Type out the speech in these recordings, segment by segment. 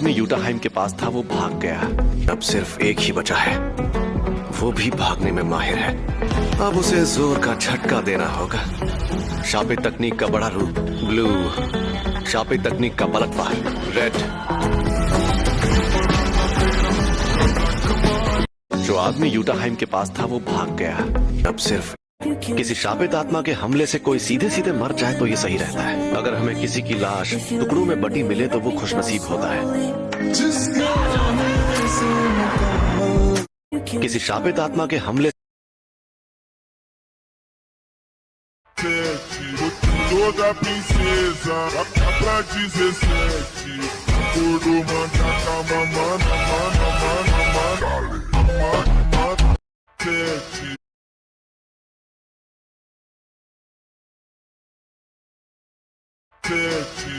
आदमी यूटाहाइम के पास था वो भाग गया। अब सिर्फ एक ही बचा है, वो भी भागने में माहिर है। अब उसे जोर का झटका देना होगा। शापे तकनीक का बड़ा रूप ब्लू, शापे तकनीक का पलटवार रेड। जो आदमी यूटाहाइम के पास था वो भाग गया। अब सिर्फ किसी शापित आत्मा के हमले से कोई सीधे सीधे मर जाए तो ये सही रहता है। अगर हमें किसी की लाश टुकड़ों में बटी मिले तो वो खुशनसीब होता है। किसी शापित आत्मा के हमले toda princesa, dá pra dizer sete. Tudo manda, mana, mana, mana, mana, mana, mana, sete. Sete,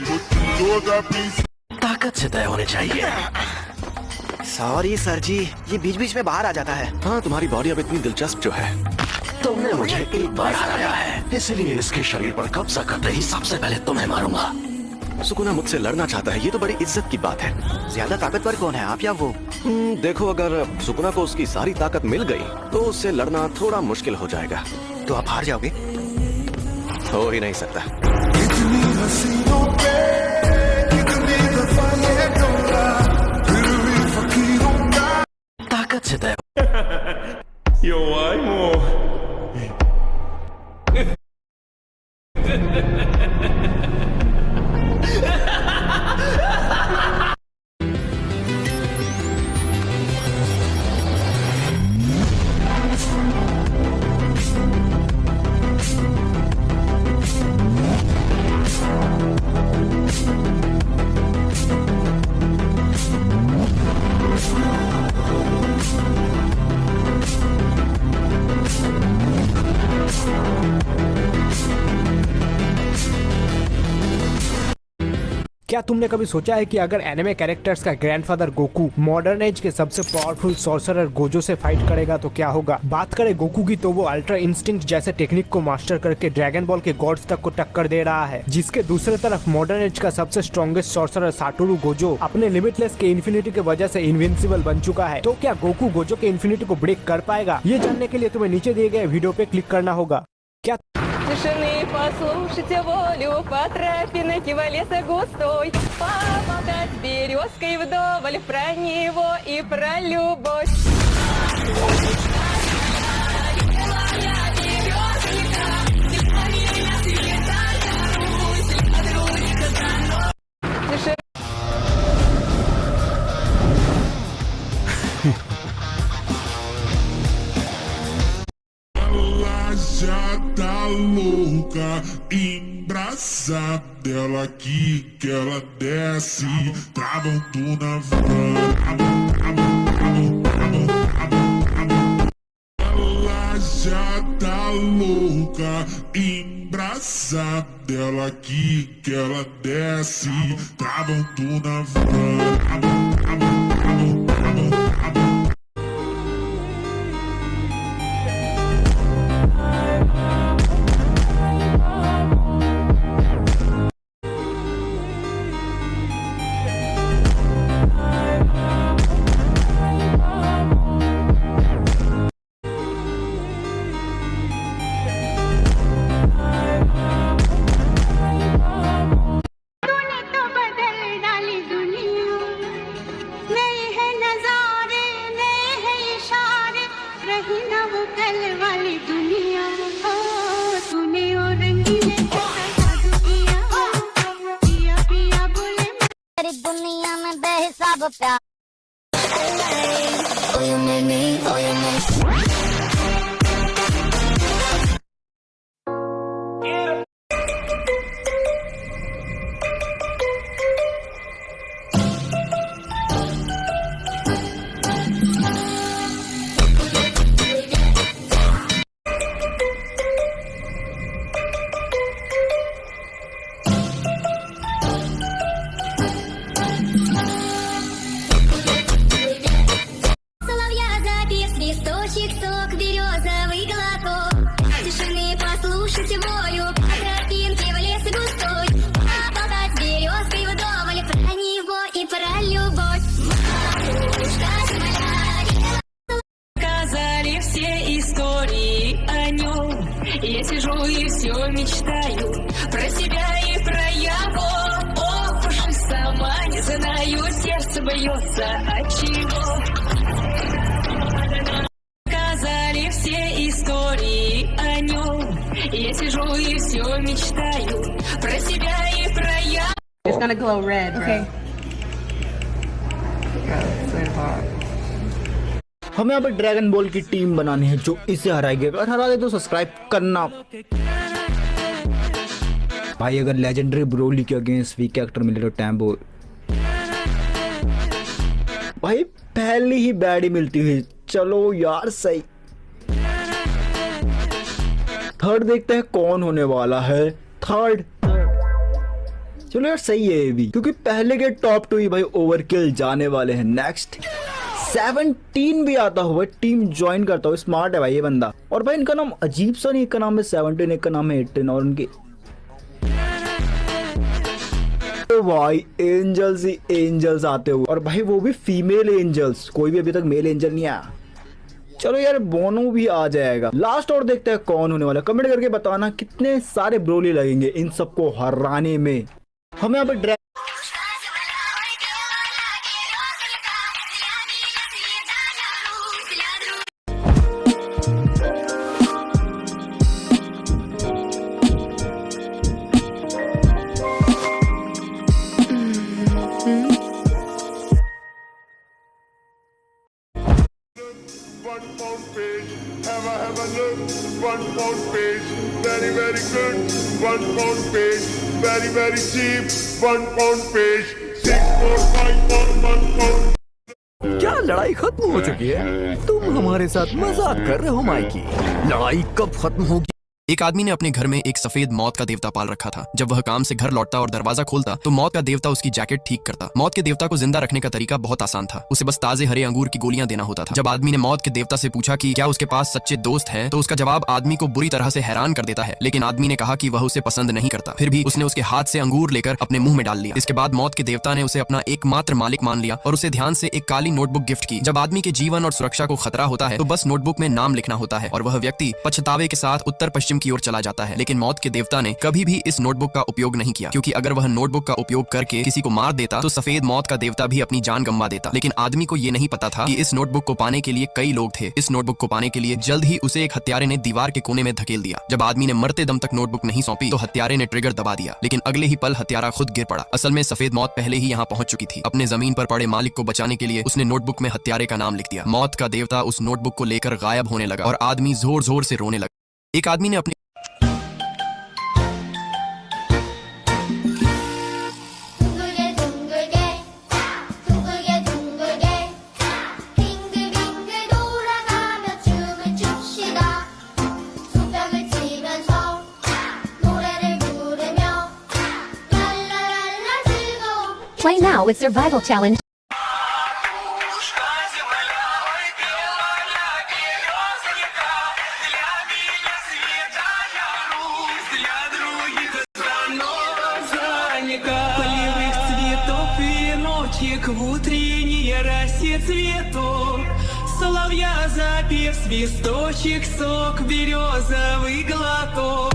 toda princesa. ताकत से तय होने चाहिए। सॉरी सर जी, ये बीच बीच में बाहर आ जाता है। हाँ, तुम्हारी बॉडी अब इतनी दिलचस्प जो है। तुमने मुझे एक बार हराया है, इसलिए इसके शरीर पर कब्जा करते ही सबसे पहले तुम्हें मारूंगा। सुकुना मुझसे लड़ना चाहता है, ये तो बड़ी इज्जत की बात है। ज्यादा ताकतवर कौन है, आप या वो? देखो, अगर सुकुना को उसकी सारी ताकत मिल गई तो उससे लड़ना थोड़ा मुश्किल हो जाएगा। तो आप हार जाओगे? हो ही नहीं सकता। ताकत से तय Yo, amor. क्या तुमने कभी सोचा है कि अगर एनिमे कैरेक्टर्स का ग्रैंडफादर गोकू मॉडर्न एज के सबसे पावरफुल सॉर्सरर गोजो से फाइट करेगा तो क्या होगा? बात करें गोकू की तो वो अल्ट्रा इंस्टिंक्ट जैसे टेक्निक को मास्टर करके ड्रैगन बॉल के गॉड्स तक को टक्कर दे रहा है, जिसके दूसरे तरफ मॉडर्न एज का सबसे स्ट्रॉन्गेस्ट सॉर्सरर साटोरू गोजो अपने लिमिटलेस के इन्फिनिटी की वजह से इनविंसिबल बन चुका है। तो क्या गोकू गोजो के इन्फिनिटी को ब्रेक कर पाएगा? ये जानने के लिए तुम्हें नीचे दिए गए वीडियो पे क्लिक करना होगा। क्या Тишины послушайте волю по тропинке в леса густой, поболтать с березкой вдоволь про него и про любовь. Já tá louca, embraçada, ela aqui que ela desce, travam tu na van. Ela já tá louca, embraçada, ela aqui que ela desce, travam tu na van. दुनिया में बेहिसाब प्यार бьется отчего. Сказали все истории о нем. Я сижу и все мечтаю про себя и про я. It's gonna glow red, bro. Okay. हमें यहाँ पर dragon ball की team बनानी है जो इसे हराएगी। अगर हरा दे तो सब्सक्राइब करना। भाई अगर लेजेंडरी ब्रोली के अगेंस्ट वीक कैरेक्टर मिले तो टैम्बो भाई पहली ही बैडी मिलती हुई। चलो यार सही। थर्ड देखते हैं कौन होने वाला है। थर्ड चलो यार सही है ये भी, क्योंकि पहले के टॉप 2 ही भाई ओवरकिल जाने वाले हैं। नेक्स्ट 17 भी आता हुआ टीम ज्वाइन करता हुआ। स्मार्ट है भाई ये बंदा। और भाई इनका नाम अजीब सा नहीं, एक का नाम है 17, एक का नाम है 18 और उनके तो भाई एंजल्स ही एंजल्स आते हुए। और भाई वो भी फीमेल एंजल्स, कोई भी अभी तक मेल एंजल नहीं आया। चलो यार बोनो भी आ जाएगा। लास्ट और देखते हैं कौन होने वाला। कमेंट करके बताना कितने सारे ब्रोली लगेंगे इन सबको हराने में। हम यहाँ पर One more page, have a look. One more page, very very good. One more page, very very cheap. 1 pound page, 6 more 5 more 1 pound. क्या लड़ाई खत्म हो चुकी है? तुम हमारे साथ मजाक कर रहे हो माइकी? लड़ाई कब खत्म होगी? एक आदमी ने अपने घर में एक सफेद मौत का देवता पाल रखा था। जब वह काम से घर लौटता और दरवाजा खोलता तो मौत का देवता उसकी जैकेट ठीक करता। मौत के देवता को जिंदा रखने का तरीका बहुत आसान था। उसे बस ताजे हरे अंगूर की गोलियां देना होता था। जब आदमी ने मौत के देवता से पूछा कि क्या उसके पास सच्चे दोस्त हैं, तो उसका जवाब आदमी को बुरी तरह से हैरान कर देता है। लेकिन आदमी ने कहा कि वह उसे पसंद नहीं करता। फिर भी उसने उसके हाथ से अंगूर लेकर अपने मुंह में डाल लिया। इसके बाद मौत के देवता ने उसे अपना एकमात्र मालिक मान लिया और उसे ध्यान से एक काली नोटबुक गिफ्ट की। जब आदमी के जीवन और सुरक्षा को खतरा होता है तो बस नोटबुक में नाम लिखना होता है और वह व्यक्ति पछतावे के साथ उत्तर पश्चिम की ओर चला जाता है। लेकिन मौत के देवता ने कभी भी इस नोटबुक का उपयोग नहीं किया, क्योंकि अगर वह नोटबुक का उपयोग करके किसी को मार देता तो सफेद मौत का देवता भी अपनी जान गंवा देता। लेकिन आदमी को यह नहीं पता था कि इस नोटबुक को पाने के लिए कई लोग थे। इस नोटबुक को पाने के लिए जल्द ही उसे एक हत्यारे ने दीवार के कोने में धकेल दिया। जब आदमी ने मरते दम तक नोटबुक नहीं सौंपी तो हत्यारे ने ट्रिगर दबा दिया। लेकिन अगले ही पल हत्यारा खुद गिर पड़ा। असल में सफेद मौत पहले ही यहाँ पहुंच चुकी थी। अपने जमीन पर पड़े मालिक को बचाने के लिए उसने नोटबुक में हत्यारे का नाम लिख दिया। मौत का देवता उस नोटबुक को लेकर गायब होने लगा और आदमी जोर जोर से रोने लगा। एक आदमी ने अपने Play now with Survival Challenge. Полевых цветов веночек в утренней росе цветов. Соловья запев, свисточек, сок, березовый глоток.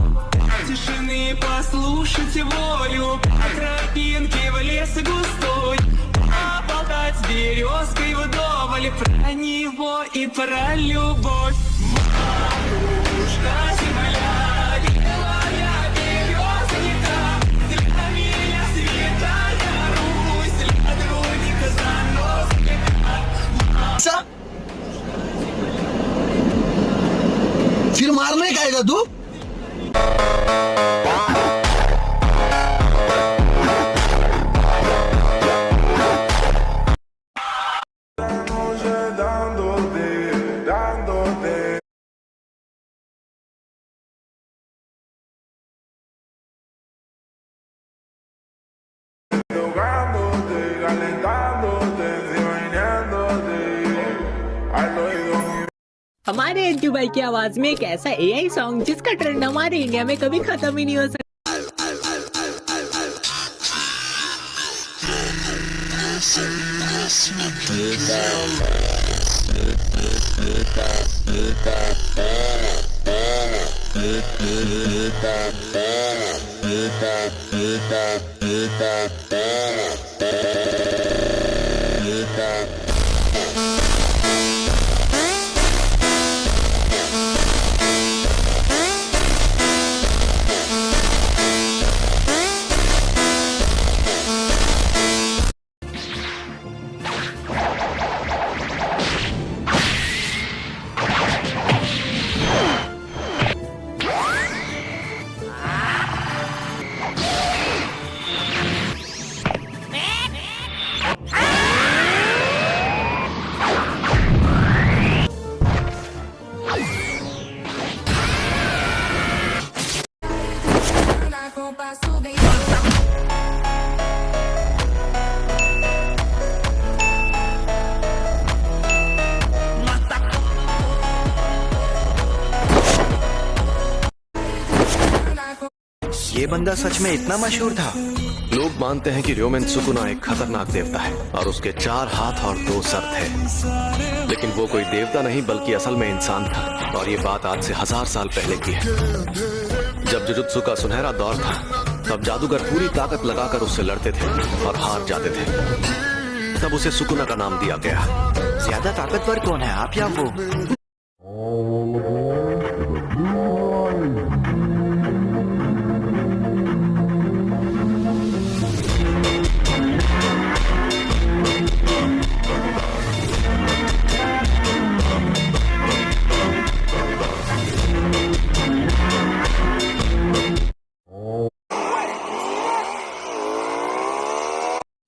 Тишины послушать волю, по тропинке в лес густой. Поболтать с березкой вдоволь про него и про любовь. Матушка земля, белая березонька, для меня святая Русь, для других заносчика. फिर मारने का आएगा तू? हमारे एंजू भाई की आवाज में एक ऐसा एआई सॉन्ग जिसका ट्रेंड हमारे इंडिया में कभी खत्म ही नहीं हो सकता। ये बंदा सच में इतना मशहूर था? लोग मानते हैं कि र्योमेन सुकुना एक खतरनाक देवता है और उसके 4 हाथ और 2 सर थे। लेकिन वो कोई देवता नहीं बल्कि असल में इंसान था, और ये बात आज से 1000 साल पहले की है। जब जुजुत्सु का सुनहरा दौर था, तब जादूगर पूरी ताकत लगाकर उससे लड़ते थे और हार जाते थे। तब उसे सुकुना का नाम दिया गया। ज्यादा ताकतवर कौन है, आप या वो?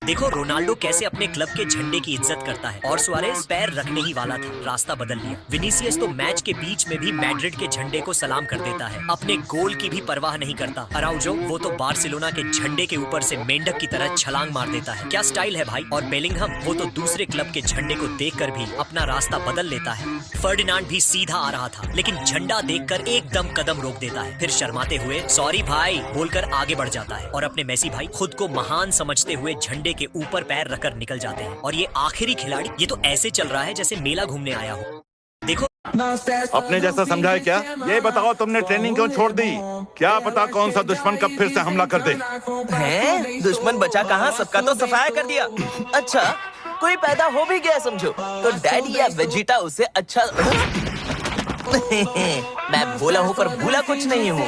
देखो रोनाल्डो कैसे अपने क्लब के झंडे की इज्जत करता है, और सुआरेज पैर रखने ही वाला था, रास्ता बदल लिया। विनीसियस तो मैच के बीच में भी मैड्रिड के झंडे को सलाम कर देता है, अपने गोल की भी परवाह नहीं करता। अराउजो वो तो बार्सिलोना के झंडे के ऊपर से मेंढक की तरह छलांग मार देता है। क्या स्टाइल है भाई। और बेलिंगहम वो तो दूसरे क्लब के झंडे को देखकर भी अपना रास्ता बदल लेता है। फर्डिनांड भी सीधा आ रहा था, लेकिन झंडा देखकर एकदम कदम रोक देता है, फिर शर्माते हुए सॉरी भाई बोलकर आगे बढ़ जाता है। और अपने मेसी भाई खुद को महान समझते हुए झंडे के ऊपर पैर रखकर निकल जाते हैं। और ये आखिरी खिलाड़ी, ये तो ऐसे चल रहा है जैसे मेला घूमने आया हो। देखो अपने जैसा समझा है क्या? ये बताओ तुमने ट्रेनिंग क्यों छोड़ दी? क्या पता कौन सा दुश्मन कब फिर से हमला कर दे। हैं? दुश्मन बचा कहाँ, सबका तो सफाया कर दिया। अच्छा, कोई पैदा हो भी गया समझो, तो डैडी या वेजिटा उसे अच्छा मैं बोला हूँ पर भूला कुछ नहीं हूँ।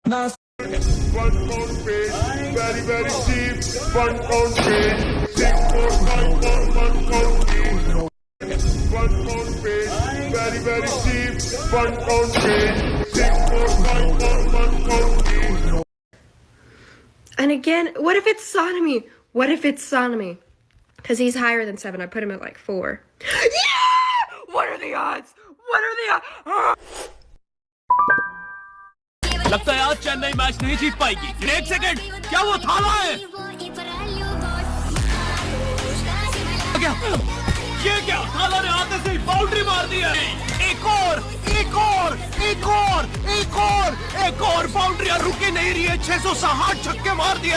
£1 page, very very cheap. £1 page, 6, 4, 5, 1 page. £1 page, very very cheap. £1 page, 6, 4, 5, 1 page. And again, what if it's sodomy? What if it's sodomy? Because he's higher than 7. I put him at like 4. Yeah! What are the odds? What are the odds? लगता है आज Chennai match नहीं जीत पाएगी। एक second, क्या वो थाला है? क्या? ये क्या? थाला ने आते से ही बाउंड्री मार दी है। एक और बाउंड्री रुके नहीं रही है। 660 छक्के मार दिए।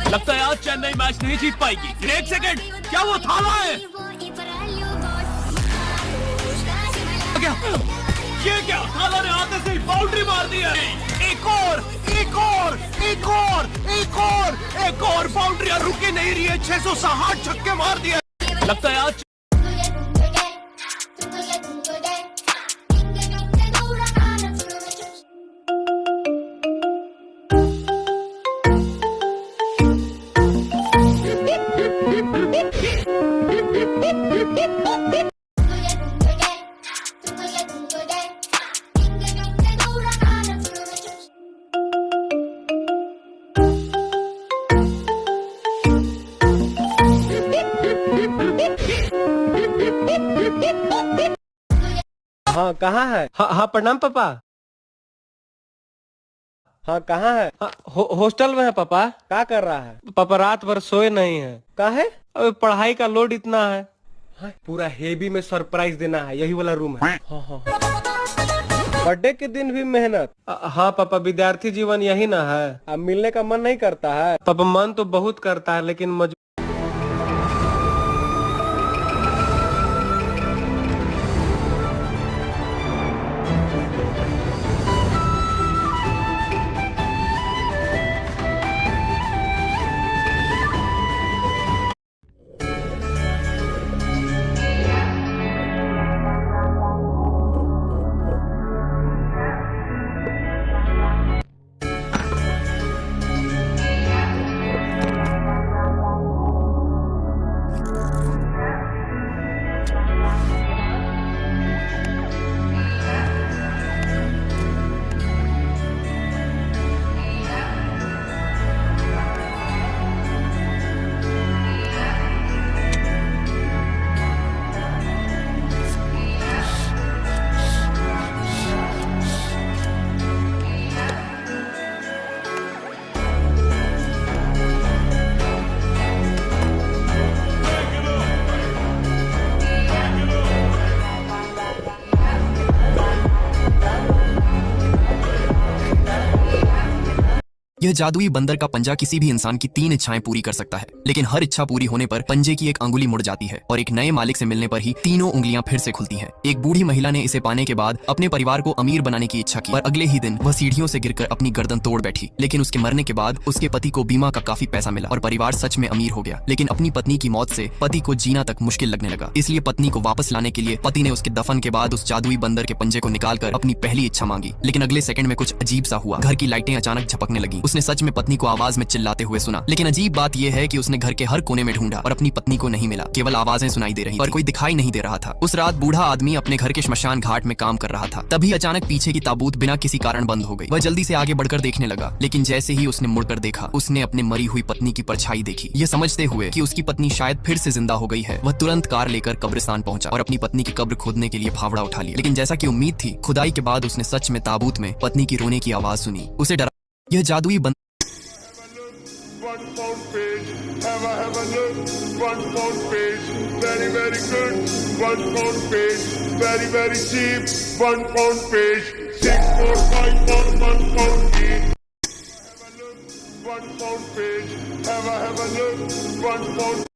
लगता है आज चेन्नई मैच नहीं जीत पाएगी। एक सेकंड, क्या वो थाला है? क्या? ये क्या? थाला ने आते से ही बाउंड्री मार दी है। एक और बाउंड्री रुके नहीं रही है। 660 छक्के मार दिए। लगता है आज हाँ कहाँ है? हाँ प्रणाम पापा। हाँ कहाँ है? हॉस्टल में है पापा। क्या कर रहा है? पापा रात भर सोए नहीं है। क्या है? अबे पढ़ाई का लोड इतना है। हाँ, पूरा हेवी में सरप्राइज देना है, यही वाला रूम है। हाँ। बर्थडे के दिन भी मेहनत। हाँ पापा, विद्यार्थी जीवन यही ना है। अब मिलने का मन नहीं करता है? पापा मन तो बहुत करता है, लेकिन यह जादुई बंदर का पंजा किसी भी इंसान की 3 इच्छाएं पूरी कर सकता है, लेकिन हर इच्छा पूरी होने पर पंजे की एक अंगुली मुड़ जाती है और एक नए मालिक से मिलने पर ही तीनों उंगलियां फिर से खुलती हैं। एक बूढ़ी महिला ने इसे पाने के बाद अपने परिवार को अमीर बनाने की इच्छा की, पर अगले ही दिन वह सीढ़ियों से गिरकर अपनी गर्दन तोड़ बैठी। लेकिन उसके मरने के बाद उसके पति को बीमा का काफी पैसा मिला और परिवार सच में अमीर हो गया। लेकिन अपनी पत्नी की मौत से पति को जीना तक मुश्किल लगने लगा, इसलिए पत्नी को वापस लाने के लिए पति ने उसके दफन के बाद उस जादुई बंदर के पंजे को निकालकर अपनी पहली इच्छा मांगी। लेकिन अगले सेकंड में कुछ अजीब सा हुआ, घर की लाइटें अचानक झपकने लगी। उसने सच में पत्नी को आवाज में चिल्लाते हुए सुना, लेकिन अजीब बात यह है कि उसने घर के हर कोने में ढूंढा और अपनी पत्नी को नहीं मिला। केवल आवाजें सुनाई दे रही पर कोई दिखाई नहीं दे रहा था। उस रात बूढ़ा आदमी अपने घर के श्मशान घाट में काम कर रहा था, तभी अचानक पीछे की ताबूत बिना किसी कारण बंद हो गई। वह जल्दी से आगे बढ़कर देखने लगा, लेकिन जैसे ही उसने मुड़कर देखा, उसने अपने मरी हुई पत्नी की परछाई देखी। यह समझते हुए कि उसकी पत्नी शायद फिर से जिंदा हो गई है, वह तुरंत कार लेकर कब्रिस्तान पहुंचा और अपनी पत्नी की कब्र खोदने के लिए फावड़ा उठा लिया। लेकिन जैसा कि उम्मीद थी, खुदाई के बाद उसने सच में ताबूत में पत्नी की रोने की आवाज सुनी। उसे डरा यह जादुई बंदर £1 page, have a look, £1 page, very good, £1 page, very cheap, £1 page, 6, 4, 5 for £1 each. Have a look, £1 page, have a look, £1